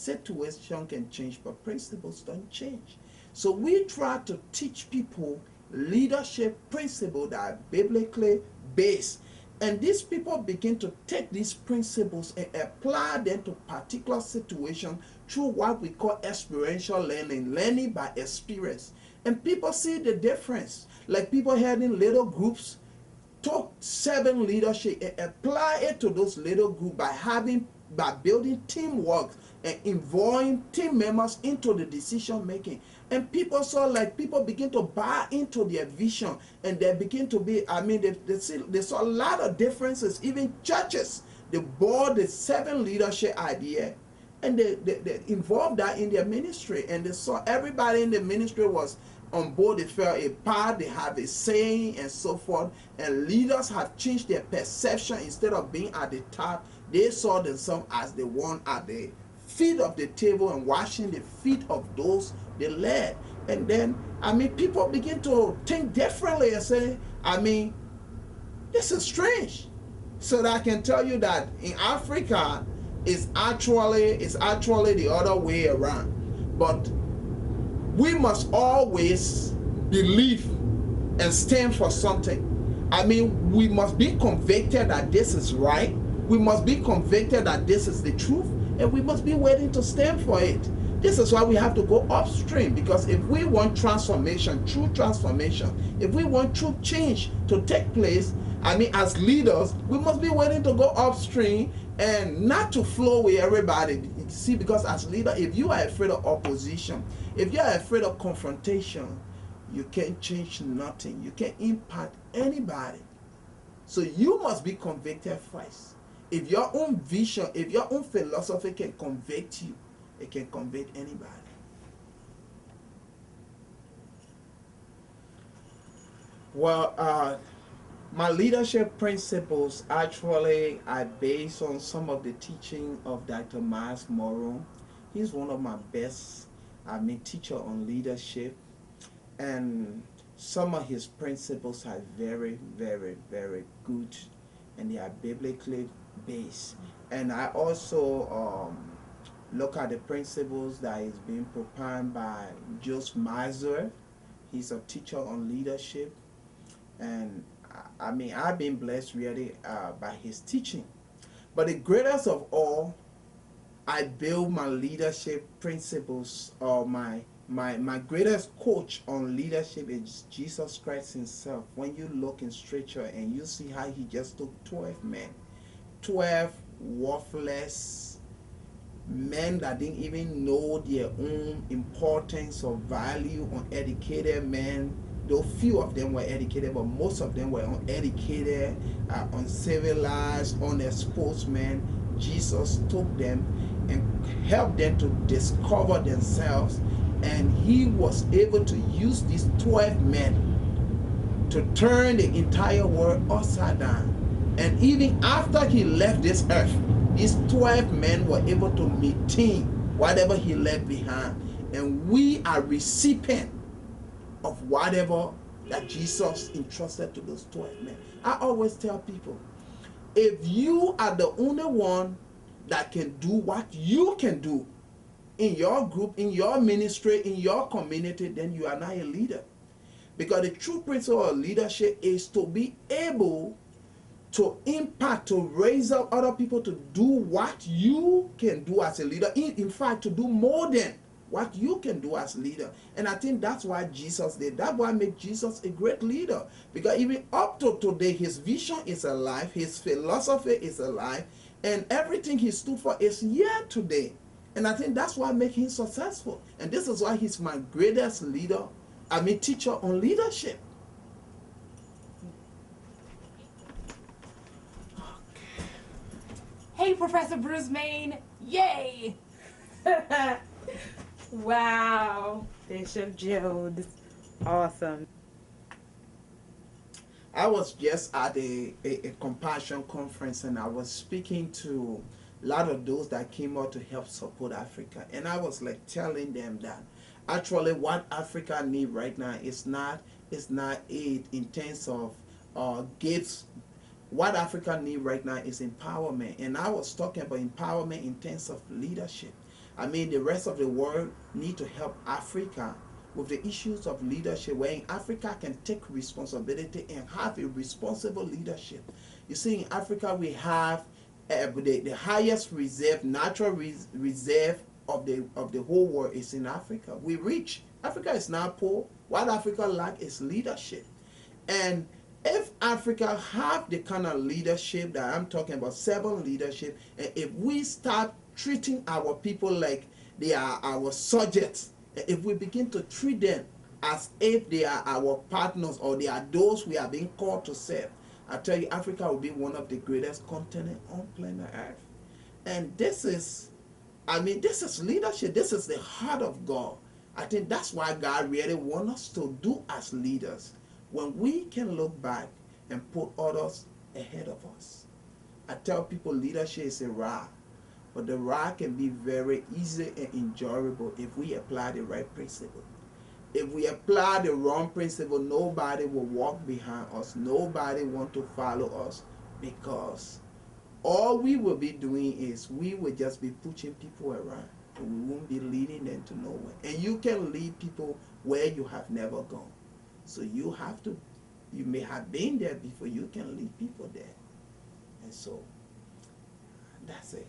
Situation can change, but principles don't change. So we try to teach people leadership principles that are biblically based. And these people begin to take these principles and apply them to particular situations through what we call experiential learning, learning by experience. And people see the difference. Like people having little groups, took 7 leadership and apply it to those little groups by building teamwork and involving team members into the decision making. And people saw, like, people begin to buy into their vision, and they begin to be, I mean, they saw a lot of differences. Even churches, they bought the 7 leadership idea, and they involved that in their ministry, and they saw everybody in the ministry was on board. They felt a part, they have a saying, and so forth. And leaders have changed their perception. Instead of being at the top, they saw themselves as the one at the feet of the table and washing the feet of those they led. And then, I mean, people begin to think differently and say, I mean, this is strange. So that I can tell you that in Africa, it's actually the other way around. But we must always believe and stand for something. I mean, we must be convicted that this is right. We must be convicted that this is the truth, and we must be willing to stand for it. This is why we have to go upstream, because if we want transformation, true transformation, if we want true change to take place, I mean, as leaders, we must be willing to go upstream and not to flow with everybody. See, because as leader, if you are afraid of opposition, if you are afraid of confrontation, you can't change nothing. You can't impact anybody. So you must be convicted first. If your own vision, if your own philosophy can convict you, it can convict anybody. Well, my leadership principles actually are based on some of the teaching of Dr. Miles Monroe. He's one of my best, teacher on leadership, and some of his principles are very, very, very good, and they are biblically based. And I also look at the principles that is being propounded by Joseph Miser. He's a teacher on leadership, and I mean, I've been blessed really by his teaching. But the greatest of all, I build my leadership principles, or my greatest coach on leadership is Jesus Christ himself. When you look in scripture and you see how he just took 12 men, 12 worthless men that didn't even know their own importance or value, uneducated men. Though few of them were educated, but most of them were uneducated, uncivilized, unexposed men. Jesus took them and helped them to discover themselves, and he was able to use these 12 men to turn the entire world upside down. And even after he left this earth, these 12 men were able to maintain whatever he left behind, and we are recipients of whatever that Jesus entrusted to those 12 men. I always tell people, if you are the only one that can do what you can do in your group, in your ministry, in your community, then you are not a leader. Because the true principle of leadership is to be able to impact, to raise up other people to do what you can do as a leader. In fact, to do more than what you can do as leader. And I think that's why Jesus did. That's why made Jesus a great leader. Because even up to today, his vision is alive, his philosophy is alive, and everything he stood for is here today. And I think that's why make him successful. And this is why he's my greatest leader, teacher on leadership. Hey, Professor Bruce Main, yay! Wow, Bishop Jones, awesome. I was just at a compassion conference, and I was speaking to a lot of those that came out to help support Africa. And I was like telling them that actually what Africa need right now is not aid in terms of gifts. What Africa need right now is empowerment. And I was talking about empowerment in terms of leadership. I mean, the rest of the world need to help Africa with the issues of leadership, where Africa can take responsibility and have a responsible leadership. You see, in Africa, we have the highest reserve, natural reserve of the whole world is in Africa. We rich. Africa is not poor. What Africa lack is leadership. And if Africa have the kind of leadership that I'm talking about, servant leadership, and if we start treating our people like they are our subjects, if we begin to treat them as if they are our partners or they are those we are being called to serve, I tell you, Africa will be one of the greatest continents on planet Earth. And this is, I mean, this is leadership. This is the heart of God. I think that's why God really wants us to do as leaders. When we can look back and put others ahead of us. I tell people leadership is a ride, but the ride can be very easy and enjoyable if we apply the right principle. If we apply the wrong principle, nobody will walk behind us. Nobody want to follow us, because all we will be doing is we will just be pushing people around, and we won't be leading them to nowhere. And you can lead people where you have never gone. So you have to, you may have been there before, you can lead people there. And so that's it.